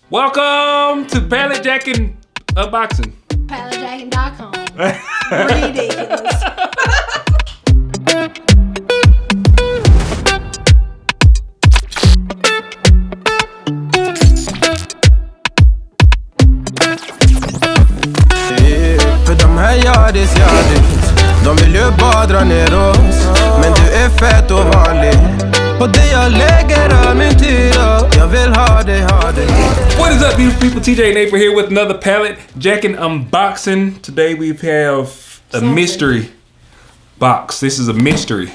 Welcome to Pallet Jackin Unboxing. PalletJackin.com. Ridiculous. För de här yardis, de vill ju bara dra ner oss. Men du är fett och vanlig. Och det jag lägger all min tid och jag vill ha dig. What is up, beautiful people? TJ and April here with another Pallet Jackin unboxing. Today we have a mystery box. This is a mystery.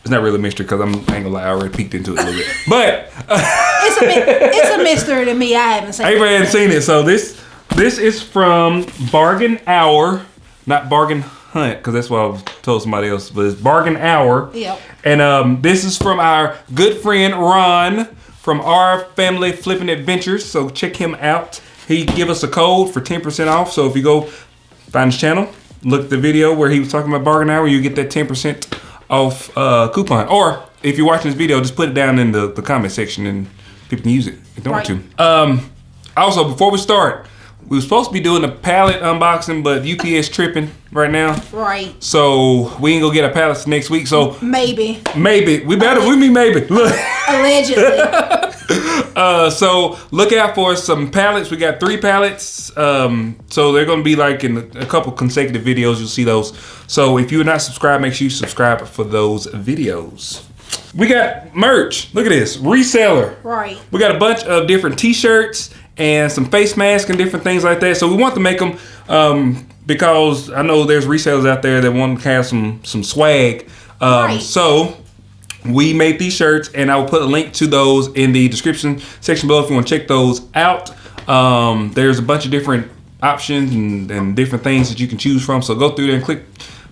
It's not really a mystery because I ain't gonna lie, I already peeked into it a little bit. But it's a mystery to me. I haven't seen it. April hadn't seen it, so this is from BargainHour, not Bargain Hunt, because that's what I was told somebody else, but it's BargainHour. Yep. And this is from our good friend Ron from Our Family Flipping Adventures. So check him out. He give us a code for 10% off. So if you go find his channel, look at the video where he was talking about BargainHour, you get that 10% off coupon. Or if you're watching this video, just put it down in the comment section and people can use it if they want to. Also, before we start, we were supposed to be doing a pallet unboxing, but UPS tripping right now. Right. So we ain't gonna get our pallets next week. So maybe. We mean maybe. Look. Allegedly. So look out for some pallets. We got 3 pallets. So they're gonna be like in a couple consecutive videos. You'll see those. So if you're not subscribed, make sure you subscribe for those videos. We got merch. Look at this, reseller. Right. We got a bunch of different T-shirts and some face masks and different things like that. So we want to make them because I know there's resellers out there that want to have some swag. Right. So we made these shirts, and I will put a link to those in the description section below if you want to check those out. There's a bunch of different options and different things that you can choose from. So go through there and click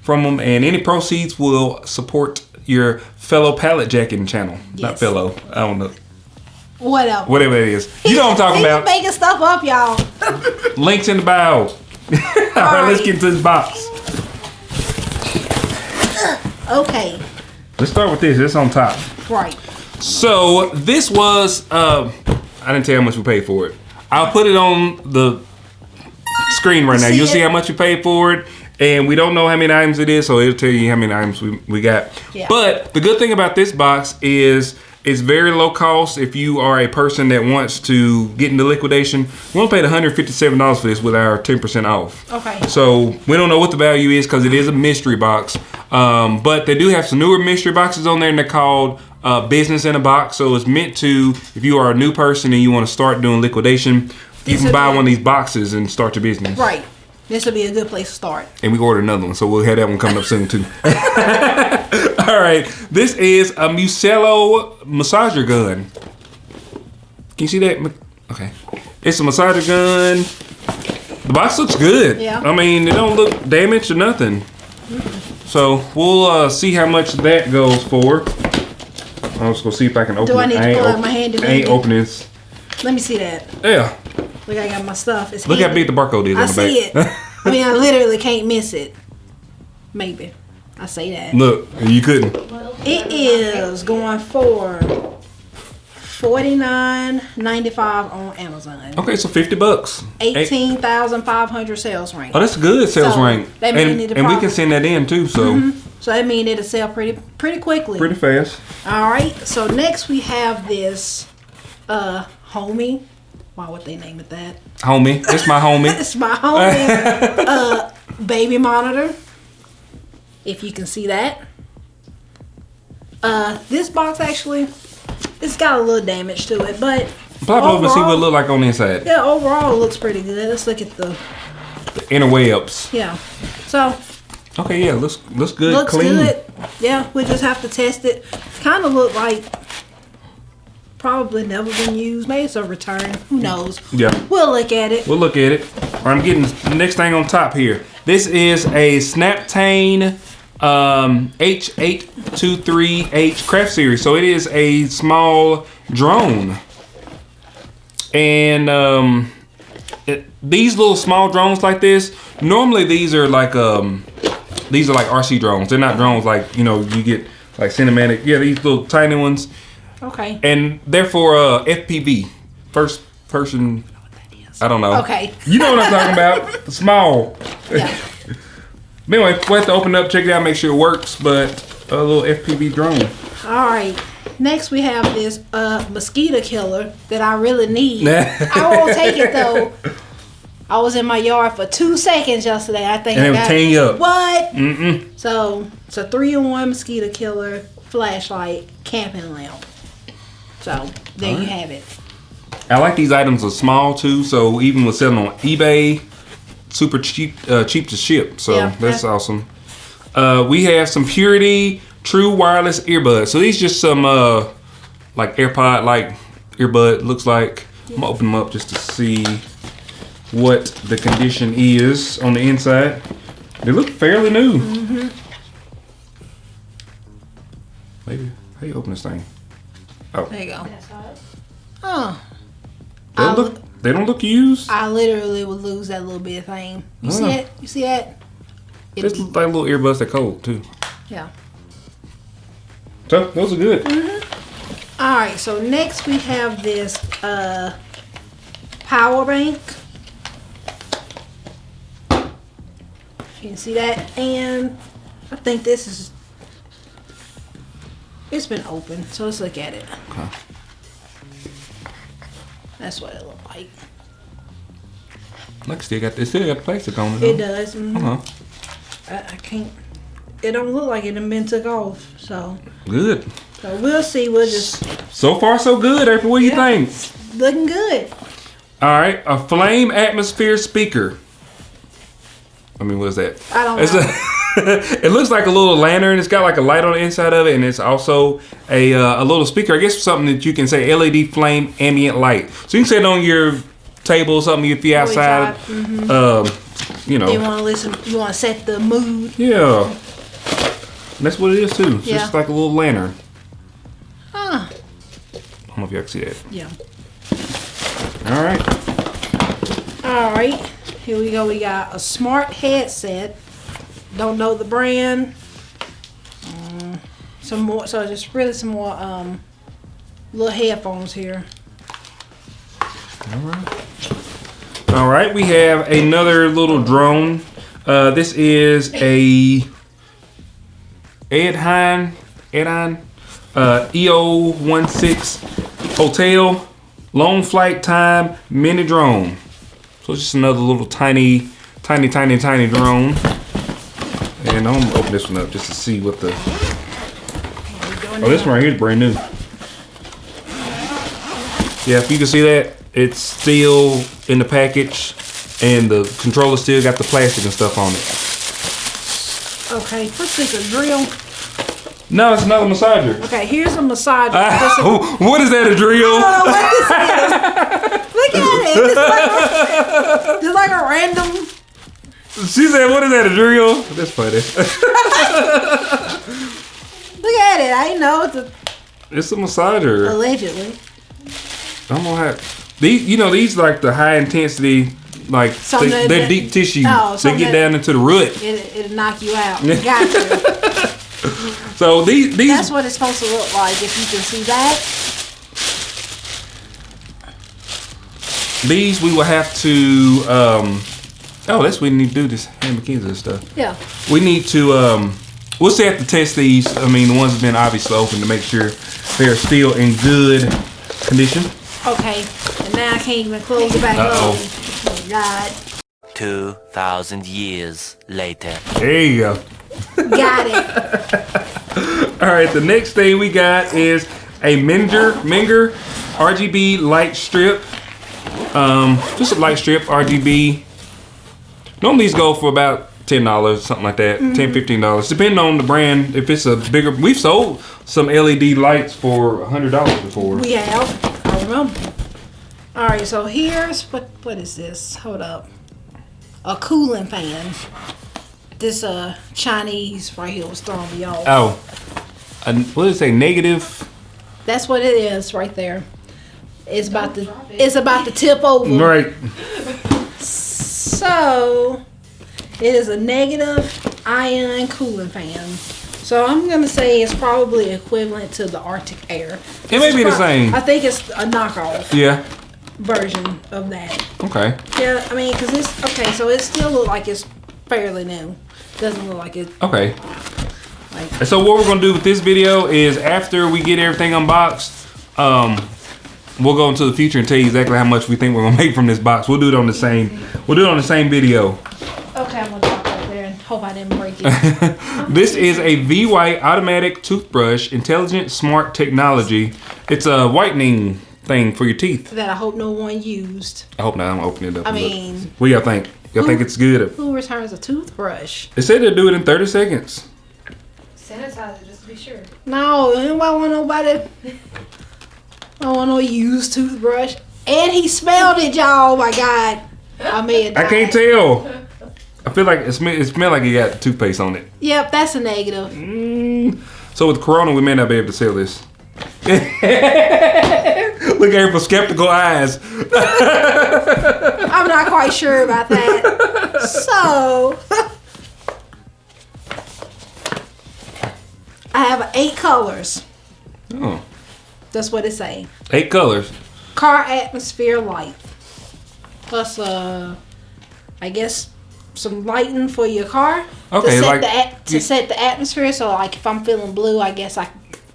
from them, and any proceeds will support your fellow Pallet Jackin channel. Yes. Not fellow, I don't know. Whatever it is. You know what I'm talking about. He's making stuff up, y'all. Links in the bio. All right, let's get into this box. Okay. Let's start with this. It's on top. Right. So this was, I didn't tell you how much we paid for it. I'll put it on the screen right now. You'll see how much we paid for it. And we don't know how many items it is, so it'll tell you how many items we got. Yeah. But the good thing about this box is it's very low cost. If you are a person that wants to get into liquidation, we only paid $157 for this with our 10% off. Okay. So we don't know what the value is because it is a mystery box. But they do have some newer mystery boxes on there, and they're called Business in a Box. So it's meant to, if you are a new person and you want to start doing liquidation, you can buy one of these boxes and start your business. Right. This will be a good place to start. And we ordered another one, so we'll have that one coming up soon too. All right, this is a Mosquito massager gun. Can you see that? Okay, it's a massager gun. The box looks good. Yeah. I mean, it don't look damaged or nothing. So we'll see how much that goes for. I'm just gonna see if I can open it. Do I need to pull out my hand? I ain't opening this. Let me see that. Yeah. Look, I got my stuff. It's look how big the barcode is on the back. I see it. I mean, I literally can't miss it. Maybe. I say that. Look, you couldn't. It is going for $49.95 on Amazon. Okay, so $50. 18,500 sales rank. Oh, that's a good sales rank. That and we can send that in too. So. So that means it'll sell pretty quickly. Pretty fast. All right. So next we have this homie. Why would they name it that? Homie. It's my homie. It's my homie. Baby monitor. If you can see that. This box actually, it's got a little damage to it, but pop over and see what it looks like on the inside. Yeah, overall it looks pretty good. Let's look at the interwebs. Yeah. So. Okay, yeah, looks good. Looks clean. good. Yeah, we just have to test it. Kind of look like probably never been used. Maybe it's a return. Who knows? Yeah. We'll look at it. All right, I'm getting the next thing on top here. This is a Snaptane H823H craft series. So it is a small drone. And these little small drones like this, normally these are like RC drones. They're not drones like, you get like cinematic. Yeah, these little tiny ones. Okay. And they're for FPV, first person. I don't know. Okay. You know what I'm talking about. The small. Yeah. But anyway, we'll have to open it up, check it out, make sure it works. But a little FPV drone. All right. Next, we have this Mosquito Killer that I really need. I won't take it though. I was in my yard for 2 seconds yesterday. I think And I it got was tearing you up. What? Mm-mm. So it's a 3-in-1 Mosquito Killer, flashlight, camping lamp. So there you have it. I like these items are small too, so even with selling on eBay, super cheap to ship. So Yeah, that's awesome. We have some Purity True Wireless Earbuds. So these just some like AirPod like earbud looks like. I'm gonna open them up just to see what the condition is on the inside. They look fairly new. Mm-hmm. Maybe how you open this thing? Oh, There you go. Oh. they don't look used. I literally would lose that little bit of thing. You see it? You see that? Just look like little earbuds that cold too. Yeah. So those are good. All right. So next we have this power bank. You can see that, and I think this is. It's been open, so let's look at it. Okay. That's what it looked like. Look, still got plastic on it. It does. Mhm. Uh-huh. I can't. It don't look like it done been took off. So Good. we'll see. We'll just So far, so good. April, what do you think? looking good. All right, a flame atmosphere speaker. I mean, what is that? I don't It's know. it looks like a little lantern. It's got like a light on the inside of it, and it's also a little speaker. I guess something that you can say LED flame ambient light. So you can set it on your table or something if you're outside. You know. You want to listen? You want to set the mood? Yeah. And that's what it is too. It's just like a little lantern. Huh. I don't know if y'all can see that. Yeah. All right. All right. Here we go. We got a smart headset. Don't know the brand. Some more. So just really some more little headphones here. All right. All right. We have another little drone. This is a Edine EO16 Hotel long flight time mini drone. So it's just another little tiny drone. And I'm gonna open this one up just to see what the. Oh, this one right here is brand new. Yeah, if you can see that, it's still in the package, and the controller still got the plastic and stuff on it. Okay. What's this? A drill? No, it's another massager. Okay. Here's a massager. What is that, a drill? I don't know what this is. Look at it. It's like a random. She said, what is that, a drill? That's funny. Look at it. I know It's a massager. allegedly. I'm gonna have these like the high intensity, like they're deep tissue. They get down into the root. It'll knock you out. Gotcha. So these That's what it's supposed to look like. If you can see that. These we will have to. That's what we need to do. This Hbq and stuff. Yeah. We need to. We'll still have to test these. I mean, the ones that have been obviously open to make sure they're still in good condition. Okay. And now I can't even close it back up. Oh God. 2,000 years later. There you go. Got it. All right. The next thing we got is a Menger RGB light strip. Just a light strip RGB. Normally these go for about $10, something like that. $10, $15, depending on the brand. If it's a bigger, we've sold some LED lights for $100 before. We have. I remember. All right. So here's what is this? Hold up. A cooling fan. This Chinese right here was throwing me off. Oh, what did it say? Negative. That's what it is right there. It's about to tip over. Right. So it is a negative ion cooling fan. So I'm gonna say it's probably equivalent to the Arctic Air. It may be the same. I think it's a knockoff. Yeah. version of that. Okay. Yeah, I mean, because it's okay, so it still looks like it's fairly new. Doesn't look like it. Okay. Like, And so what we're gonna do with this video is after we get everything unboxed, we'll go into the future and tell you exactly how much we think we're gonna make from this box. We'll do it on the same. We'll do it on the same video. okay, I'm gonna drop right there and hope I didn't break it. This is a V-White automatic toothbrush, intelligent smart technology. It's a whitening thing for your teeth. That I hope no one used. I hope not. I'm gonna open it up. I and look. mean, what y'all think? Y'all think it's good? who returns a toothbrush? They said they'll do it in 30 seconds. Sanitizer, just to be sure. No, anybody want nobody. I don't want no used toothbrush. And he smelled it, y'all. Oh my God. I may have died. I can't tell. I feel like it smelled like it got toothpaste on it. Yep, that's a negative. So with Corona, we may not be able to sell this. Look at her with skeptical eyes. I'm not quite sure about that. So, I have 8 colors. Oh. That's what it say. 8 colors. Car atmosphere light. Plus, I guess some lighting for your car. Okay, to set the atmosphere. So, like, if I'm feeling blue, I guess I.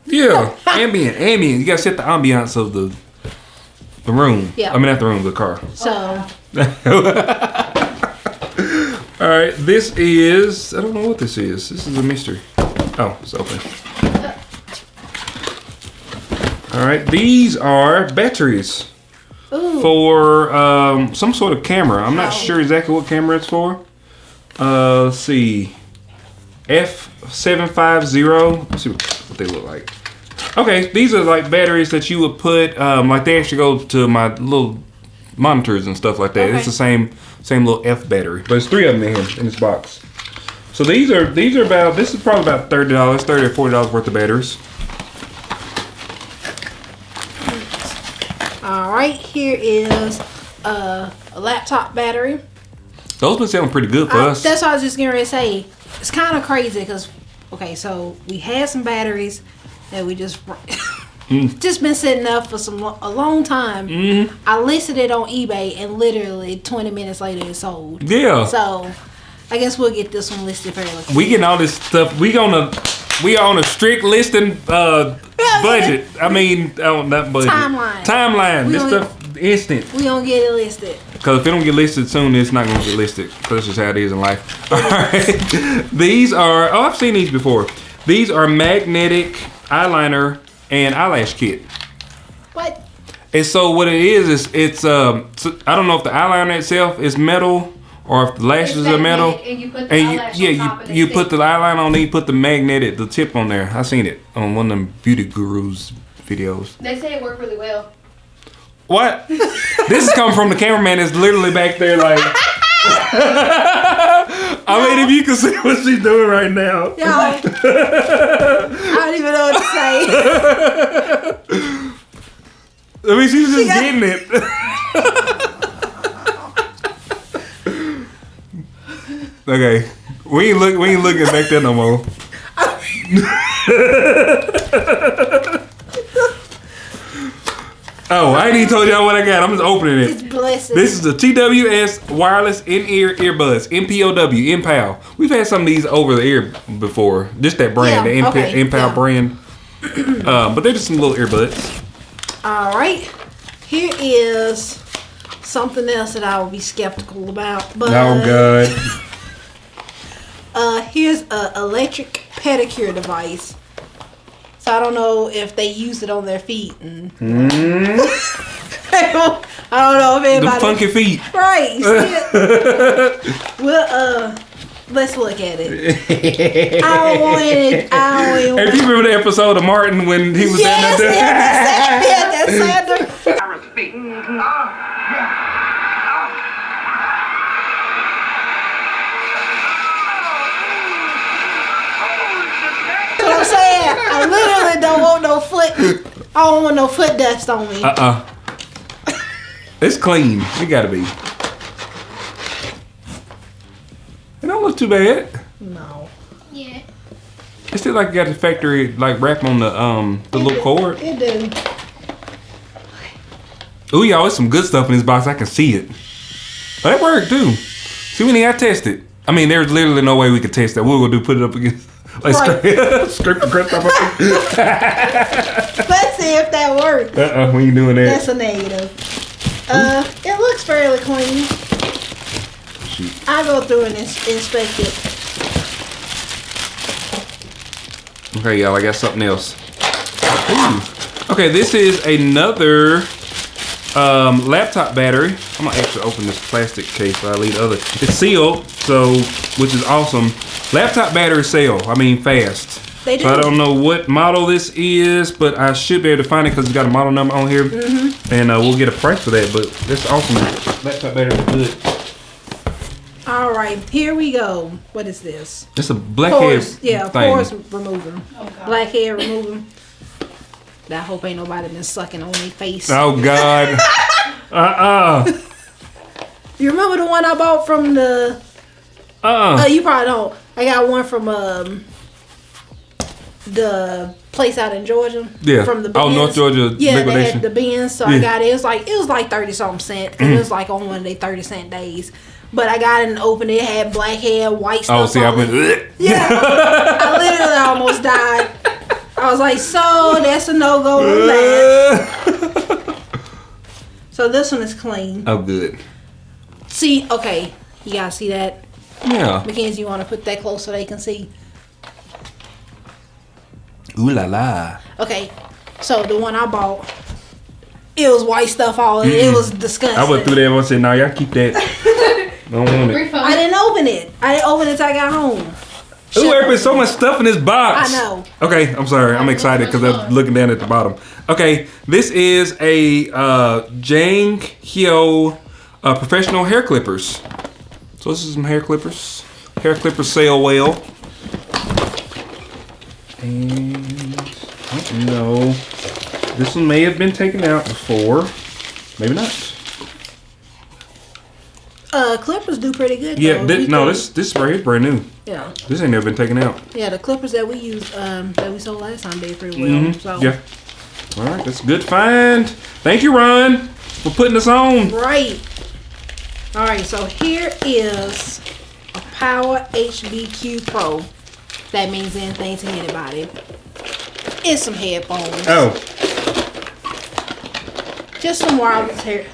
Yeah, ambient. You gotta set the ambiance of the room. Yeah. I mean, not the room, the car. So. All right, this is. I don't know what this is. This is a mystery. Oh, it's open. All right, these are batteries. Ooh. For some sort of camera. I'm not sure exactly what camera it's for. Let's see. F750. Let's see what they look like. Okay, these are like batteries that you would put, like they actually go to my little monitors and stuff like that. Okay. It's the same little F battery, but it's 3 of them in here in this box. So these are about. This is probably about $30, $30 or $40 worth of batteries. All right, here is a laptop battery. Those been selling pretty good for us. That's what I was just getting ready to say. It's kind of crazy because, okay, so we had some batteries that we just just been sitting up for a long time. I listed it on eBay and literally 20 minutes later it sold. Yeah. So I guess we'll get this one listed fairly quick. We getting all this stuff. We are on a strict listing budget. I mean, not budget. Timeline. This stuff instant. We gonna get it listed. Because if it don't get listed soon, it's not gonna get listed. Because that's just how it is in life. All right. These are. Oh, I've seen these before. These are magnetic eyeliner and eyelash kit. What? And so what it is it's I don't know if the eyeliner itself is metal or if the lashes are metal. And you put the eyelash on top you put the eyeliner on, then you put the tip on there. I seen it on one of them beauty gurus videos. They say it worked really well. What? This is coming from the cameraman that's literally back there like. I mean, if you can see what she's doing right now. Yo, I don't even know what to say. I mean, she's just getting it. Okay, we ain't looking back there no more. Oh, I ain't even told y'all what I got. I'm just opening it. It's blessed. This is the TWS wireless in-ear earbuds, MPOW, MPOW. We've had some of these over the ear before. Just that brand, the MPOW brand. But they're just some little earbuds. All right, here is something else that I would be skeptical about. But Oh God. here's an electric pedicure device. So I don't know if they use it on their feet. And I don't know if anybody. The funky feet. Right. Well, let's look at it. I don't want it. If you remember the episode of Martin when he was Yes, in that's Sandra. What I'm saying, I literally don't want no foot. I don't want no foot dust on me. It's clean. It gotta be. It don't look too bad. No. Yeah. It's still like you got the factory like wrap on the little cord. It do. Ooh, y'all, there's some good stuff in this box. I can see it. Oh, that worked too. See, we need to test it. I mean, there's literally no way we could test that. What we're gonna do? Put it up against, like, scrape the crust off. Let's see if that works. When you doing that? That's a negative. It looks fairly clean. Shoot. I go through and inspect it. Okay, y'all, I got something else. Ooh. Okay, this is another laptop battery. I'm gonna actually open this plastic case so I leave the other. It's sealed, so which is awesome. Laptop battery sale. I mean, fast. They do. So I don't know what model this is, but I should be able to find it because it's got a model number on here, and we'll get a price for that. But that's awesome. Laptop battery is good. All right, here we go. What is this? It's a blackhead thing. Pores remover. Oh, God. Blackhead remover. I hope ain't nobody been sucking on their face. Oh God. You remember the one I bought from the? You probably don't. I got one from the place out in Georgia. Yeah. From the Oh, bins. North Georgia Yeah, they liquidation. had the bins, so I got it. It was like $30-something cents. It was like on one of their 30-cent days. But I got it and opened it. It had blackhead, white stuff. Oh, see, I've on been. it. Yeah. I literally almost died. I was like, so that's a no-go on that. So this one is clean. Oh, good. See, okay, you gotta see that. Yeah. Mackenzie, you want to put that close so they can see? Ooh la la. Okay, so the one I bought, it was white stuff all in it. It was disgusting. I went through there and I said, "No, y'all keep that. I don't want it." Refund. I didn't open it. I didn't open it until I got home. Ooh, there's so much stuff in this box. I know. Okay, I'm sorry. I'm excited because I'm looking down at the bottom. Okay, this is a Jackin professional hair clippers. So this is some hair clippers. Hair clippers sale well. And I don't know. This one may have been taken out before. Maybe not. Clippers do pretty good. Yeah, though. this right here is brand new. Yeah, This ain't never been taken out. yeah. The clippers that we used, that we sold last time, did pretty well. So Yeah. All right, that's a good find. Thank you, Ron, for putting us on. right. All right, so here is a Power Hbq Pro. That means anything to anybody. It's some headphones. Oh, Just some wireless hair.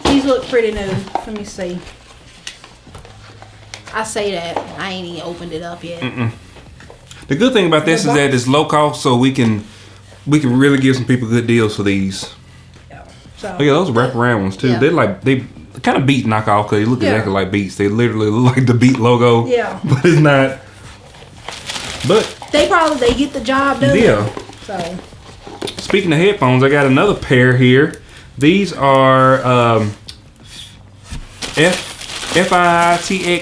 These look pretty new. Let me see. I say that. I ain't even opened it up yet. the good thing about this is that it's low cost, so we can really give some people good deals for these. So, Look at those wraparound ones too. Yeah. They kind of Beat knockoff because they look Yeah. exactly like Beats. They literally look like the Beat logo. Yeah. But it's not. But they get the job done. yeah. So, Speaking of headphones, I got another pair here. These are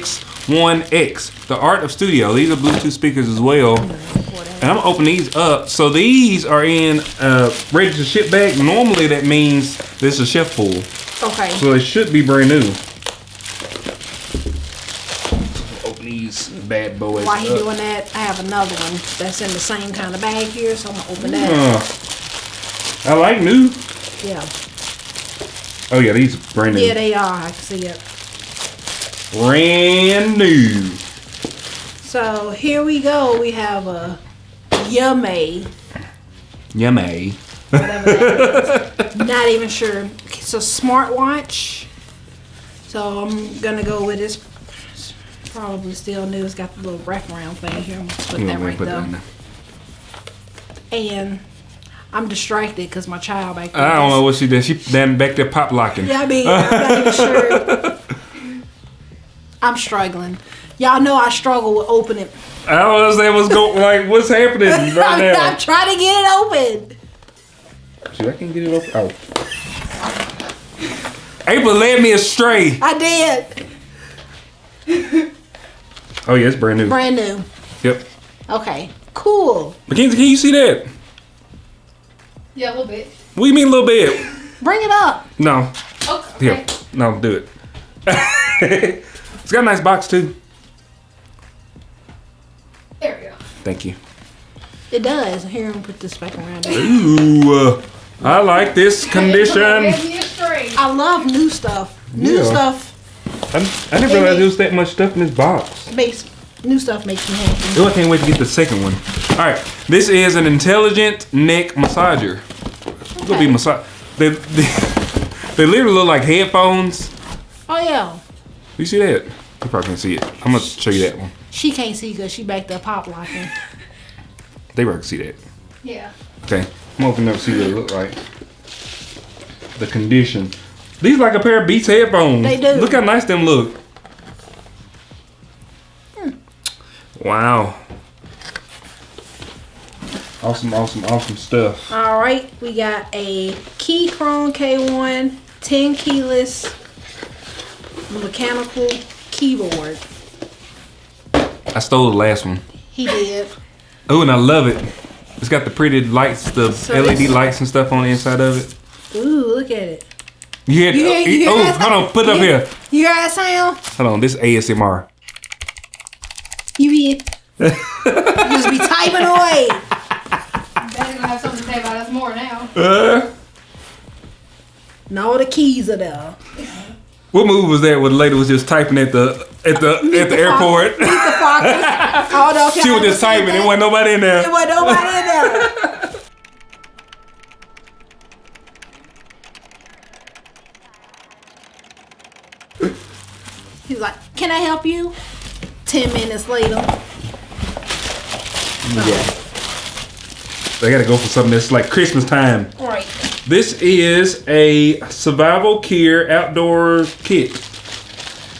FITX1X, the Art of Studio. These are Bluetooth speakers as well. And I'm gonna open these up. So these are in ready to ship bag. Normally that means this is a chef full. okay. So they should be brand new. Open these bad boys While he up. doing that, I have another one that's in the same kind of bag here, so I'm gonna open that. I like new. Yeah. Oh yeah, these are brand new. Yeah, they are. I can see it. Brand new. So here we go. We have a Yummy. Yummy. Whatever that is. Not even sure. It's a smartwatch. So I'm gonna go with this. It's probably still new. It's got the little wraparound thing here. I'm gonna put that right there. And I'm distracted because my child back there. I don't know what she did. She down back there pop locking. Yeah, I mean, I'm not even sure. I'm struggling. Y'all know I struggle with opening. I don't understand what's going. Like, what's happening right now? I'm trying to get it open. See, I can get it open. Oh, April led me astray. I did. Oh yeah, it's brand new. Brand new. Yep. Okay. Cool. Mackenzie, can you see that? Yeah, a little bit. What do you mean a little bit? Bring it up. No. Okay. Here. No, do it. It's got a nice box too. There we go. Thank you. It does. Here, I'm gonna put this back around. Ooh, I like this condition. Give me a straw. great. I love new stuff. New Yeah. stuff I didn't realize there was that much stuff in this box. makes me happy. Oh, I can't wait to get the second one. All right, this is an intelligent neck massager. It's gonna be massage. They literally look like headphones. Oh yeah. You see that? You probably can't see it. I'm gonna show you that one. She can't see because she back there pop locking. They probably can see that. Yeah. Okay, I'm opening up to see what it look like. The condition. These like a pair of Beats headphones. They do. Look how nice them look. Wow. Awesome stuff. All right, we got a Keychron K1 10 keyless mechanical keyboard. I stole the last one. He did. Oh, and I love it. It's got the pretty lights, the So LED this- lights and stuff on the inside of it. Ooh, look at it. You hear? You hear Oh, that hold on, put it up here. You hear that sound? Hold on, this ASMR. You hear? Just be typing away. Dad's gonna have something to say about us more now. And all the keys are there. What movie was that where the lady was just typing at the airport? Meet the Fockers. Oh, no, okay, She was I just understand typing. that. There wasn't nobody in there. There wasn't nobody in there. He's like, can I help you? 10 minutes later. Yeah. They gotta go for something that's like Christmas time. Right. This is a survival gear outdoor kit.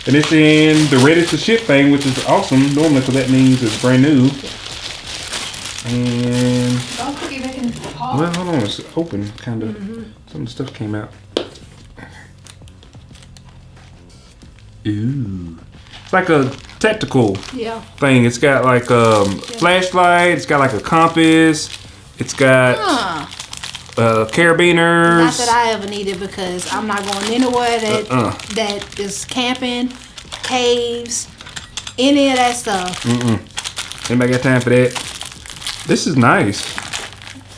And it's in the ready to ship thing, which is awesome. Normally, because that means it's brand new. And Don't forget they can pause. well, hold on, it's open, kind of. Some of the stuff came out. Ooh, it's like a tactical Yeah. thing. It's got like flashlight. It's got like a compass. It's got carabiners. Not that I ever needed because I'm not going anywhere that is camping, caves, any of that stuff. Anybody got time for that? This is nice.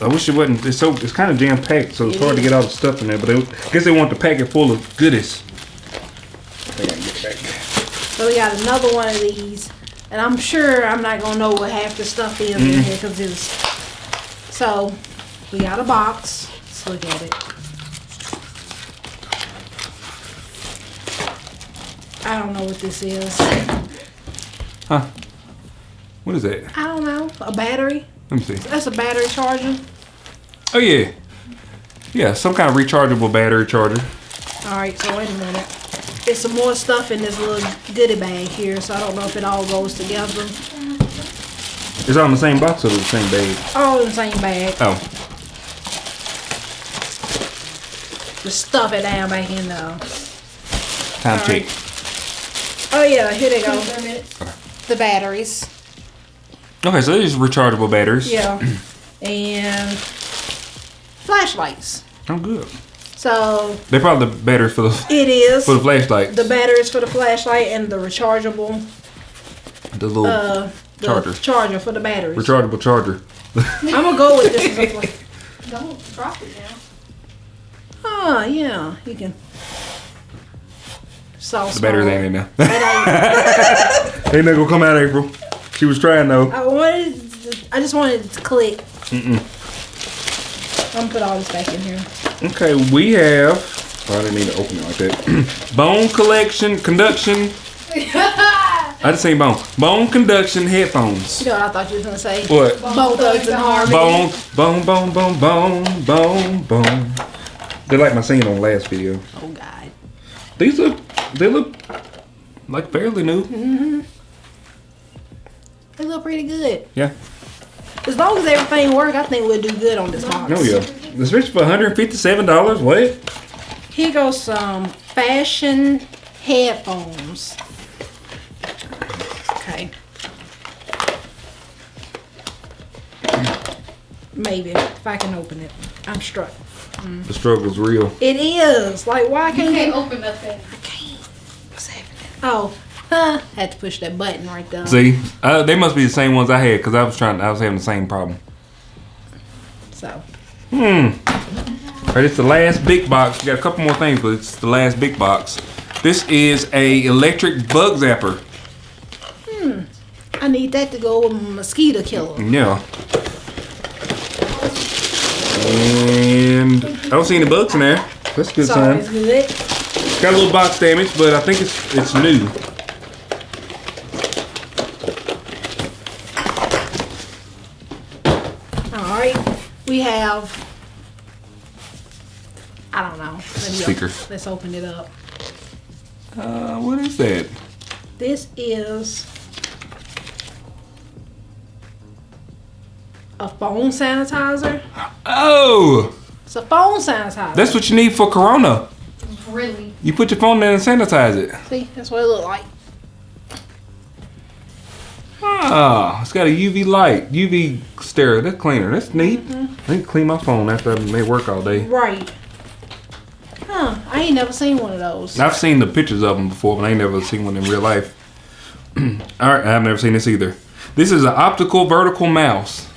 I wish it wasn't. It's kind of jam packed, so it's hard to get all the stuff in there. But I guess they want to pack it full of goodies. I think I can get it back. So we got another one of these, and I'm sure I'm not gonna know what half the stuff is in here because it's. So we got a box. Let's look at it. I don't know what this is. Huh? What is that? I don't know. A battery? Let me see. That's a battery charger. Oh yeah, yeah, some kind of rechargeable battery charger. All right, so wait a minute. There's some more stuff in this little goodie bag here, so I don't know if it all goes together. It's all in the same box or the same bag? All in the same bag. Oh, Just stuff it down back in there. time check. Oh yeah, here they go. 3 minutes. The batteries. Okay, so these are rechargeable batteries. Yeah. And flashlights. Oh, good. So They're probably the batteries for the it is flashlight. the batteries for the flashlight and the rechargeable The little the charger. charger for the batteries. Rechargeable charger. I'm gonna go with this. As a Don't drop it now. oh yeah, you can. So The batteries ain't in there. That Ain't not gonna come out, April. She was trying though. I just wanted it to click. I'm gonna put all this back in here. Okay, we have. Oh, I didn't need to open it like that. Bone conduction. I just say bone. Bone conduction headphones. You know what I thought you was gonna say? What? Both thugs in harmony. Bone. They're like my singing on last video. Oh God. They look like fairly new. They look pretty good. Yeah. As long as everything work, I think we'll do good on this box. Oh yeah. Especially for $157. What? Here goes some fashion headphones. Okay. Maybe if I can open it. I'm struck. The struggle's real. It is. Like why You can't can't I open nothing. can't. What's happening? Oh, had to push that button right there. See, they must be the same ones I had because I was having the same problem. So. Alright, it's the last big box. We got a couple more things, but it's the last big box. This is a electric bug zapper. I need that to go with Mosquito Killer. Yeah. And I don't see any bugs in there. That's a good sign. It's good. Got a little box damage, but I think it's new. Alright. We have, I don't know. Sticker. Let's open it up. What is that? This is a phone sanitizer. Oh! It's a phone sanitizer. That's what you need for Corona. Really? You put your phone in and sanitize it. See, that's what it look like. Ah, it's got a UV light, UV stereo. That's cleaner. That's neat. I need to clean my phone after I made work all day. Right. Huh, I ain't never seen one of those. I've seen the pictures of them before, but I ain't never seen one in real life. Alright, I've never seen this either. This is an optical vertical mouse.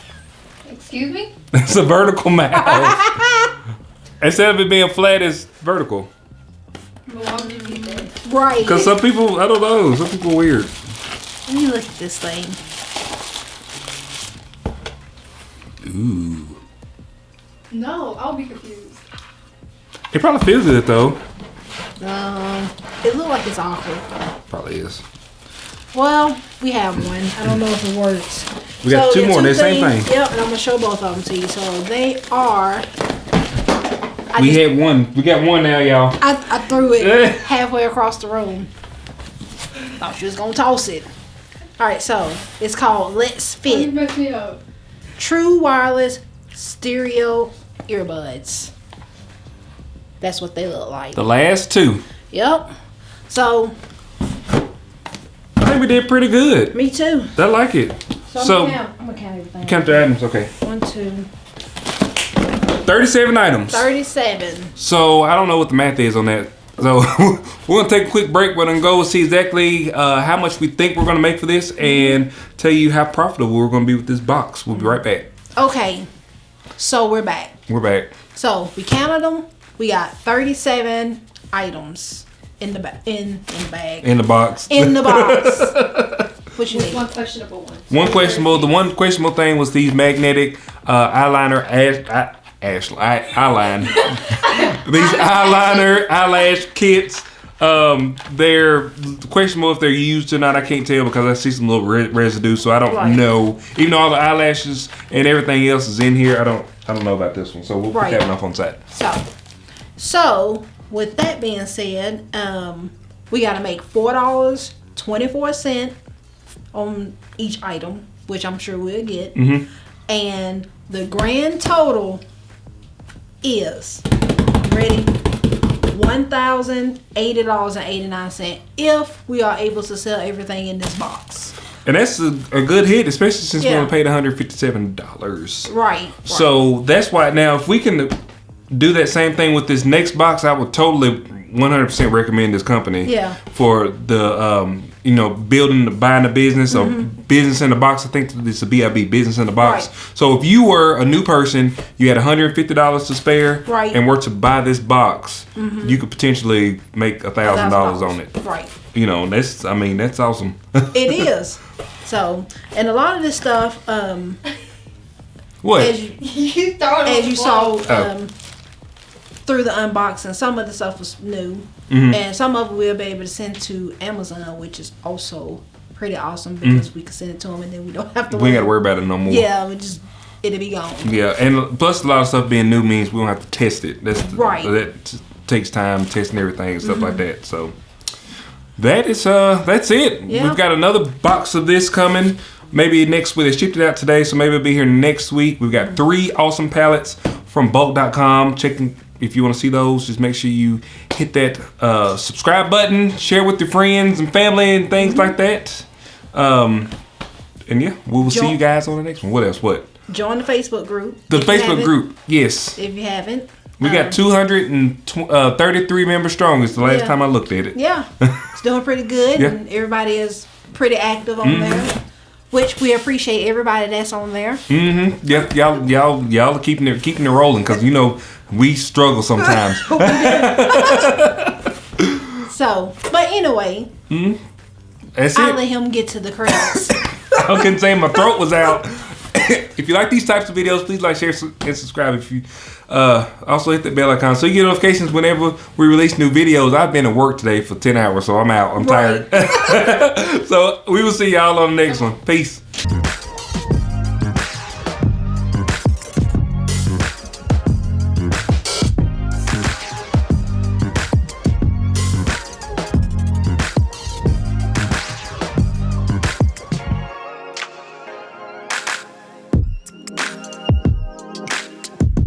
Excuse me? It's a vertical mouse. Instead of it being flat, it's vertical. But why would you need that? Right. Because some people, I don't know, some people are weird. Let me look at this thing. Ooh. No, I'll be confused. It probably feels good though. It look like it's awful. Probably is. Well, we have one. I don't know if it works. We got two more, they're the same things- thing. Yep, and I'm gonna show both of them to you. So they are. We had one. We got one now, y'all. I threw it halfway across the room. Thought she was gonna toss it. All right, so it's called Let's Why you Fit mess me up? True Wireless Stereo Earbuds. That's what they look like. The last two. Yep. So I think we did pretty good. me too. I like it. So, I'm gonna count everything. count the items, okay. 1, 2, 37 items. 37. So I don't know what the math is on that. So we're gonna take a quick break. We're gonna go see exactly how much we think we're gonna make for this, and tell you how profitable we're gonna be with this box. We'll be right back. Okay, so we're back. We're back. So we counted them. We got 37 items in the bag. In the bag. In the box. In the box. What you With need? one questionable one. One questionable. The one questionable thing was these magnetic eyeliner eyeliner. These eyeliner eyelash kits. They're questionable if they're used or not. I can't tell because I see some little residue, so I don't know. Even though all the eyelashes and everything else is in here, I don't know about this one. So we'll put that one off on the side. So with that being said, we got to make $4.24 on each item, which I'm sure we'll get. And the grand total is ready. $1,080.89 if we are able to sell everything in this box. And that's a good hit, especially since we only paid $157. Right. So that's why now, if we can do that same thing with this next box, I would totally 100% recommend this company. Yeah. For the buying a business or business in the box. I think it's a BIB, business in the box. Right. So if you were a new person, you had $150 to spare, and were to buy this box, you could potentially make $1,000 on it. Right. You know, that's awesome. It is. So, and a lot of this stuff, What? as you saw Oh. through the unboxing, some of the stuff was new, and some of it we'll be able to send to Amazon, which is also pretty awesome because we can send it to them and then we don't have to. We ain't got to worry about it no more. Yeah, it'll be gone. Yeah, and plus a lot of stuff being new means we don't have to test it. That takes time testing everything and stuff like that. So that's it. Yeah. We've got another box of this coming. Maybe next week. They shipped it out today, so maybe it'll be here next week. We've got 3 awesome pallets from bulk.com. Checking if you want to see those, just make sure you hit that subscribe button, share with your friends and family and things like that. And yeah, we will see you guys on the next one. What else? What? Join the Facebook group. The Facebook group, yes. If you haven't. We got 233 members strong. It's the last time I looked at it. Yeah, it's doing pretty good, Yeah. and everybody is pretty active on there. which we appreciate everybody that's on there. Mm-hmm. Yeah, y'all are keeping it rolling because you know we struggle sometimes. So, but anyway, That's I'll it. let him get to the credits. I couldn't say my throat was out. If you like these types of videos, please like, share, and subscribe. If you also hit the bell icon so you get notifications whenever we release new videos. I've been at work today for 10 hours, so I'm out. I'm tired. So we will see y'all on the next one. Peace.